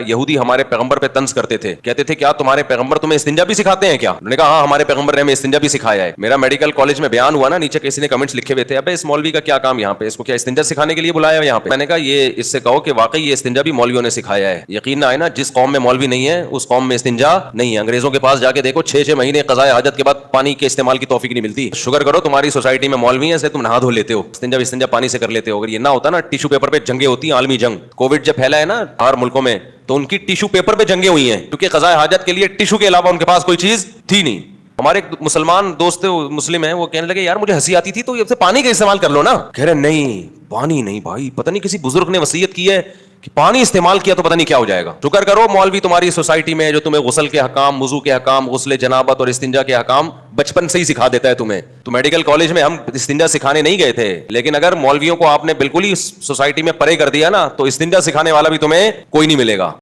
यहूदी हमारे पैगंबर पे तंज करते थे, कहते थे क्या तुम्हारे पैगंबर तुम्हें इस्तिंजा भी सिखाते हैं क्या? उन्होंने कहा हाँ, हमारे पैगंबर ने हमें इस्तिंजा भी सिखाया है। मेरा मेडिकल कॉलेज में बयान हुआ ना, नीचे किसी ने कमेंट्स लिखे हुए थे, अबे इस मौलवी का क्या काम यहाँ पे, इसको क्या इस्तिंजा सिखाने के लिए बुलाया है यहाँ पे? मैंने कहा ये इससे कहो कि वाकई ये इस्तिंजा भी मौलवियों ने सिखाया है। यकीन ना आए ना, जिस कौम में मौलवी नहीं है उस कौम में इस्तिंजा नहीं है। अंग्रेजों के पास जाके देखो, 6-6 महीने क़ज़ाए हाजत के बाद पानी के इस्तेमाल की तौफीक नहीं मिलती। शुक्र करो तुम्हारी सोसाइटी में मौलवी है, तुम नहा धो लेते हो, इस्तिंजा पानी से कर लेते हो। अगर ये ना होता ना, टिश्यू पेपर पे जंगे होती, आलमी जंग। कोविड जब फैला है ना हर मुल्कों में, तो उनकी टिश्यू पेपर पे जंगे हुई हैं, क्योंकि क़ज़ाए हाजत के लिए टिश्यू के अलावा उनके पास कोई चीज थी नहीं। हमारे एक मुसलमान दोस्त मुस्लिम है, वो कहने लगे यार मुझे हंसी आती थी, तो ये पानी का इस्तेमाल कर लो ना। कह रहे नहीं, पानी नहीं भाई, पता नहीं किसी बुजुर्ग ने वसीयत की है कि पानी इस्तेमाल किया तो पता नहीं क्या हो जाएगा। शुक्र करो मौलवी तुम्हारी सोसाइटी में जो तुम्हें गुस्ल के हकाम, वुजू के हकाम, गुस्ले जनाबत और इस्तिंजा के हकाम बचपन से ही सिखा देता है तुम्हें। तो मेडिकल कॉलेज में हम इस्तिंजा सिखाने नहीं गए थे, लेकिन अगर मौलवियों को आपने बिल्कुल ही सोसाइटी में परे कर दिया ना, तो इस्तिंजा सिखाने वाला भी तुम्हें कोई नहीं मिलेगा।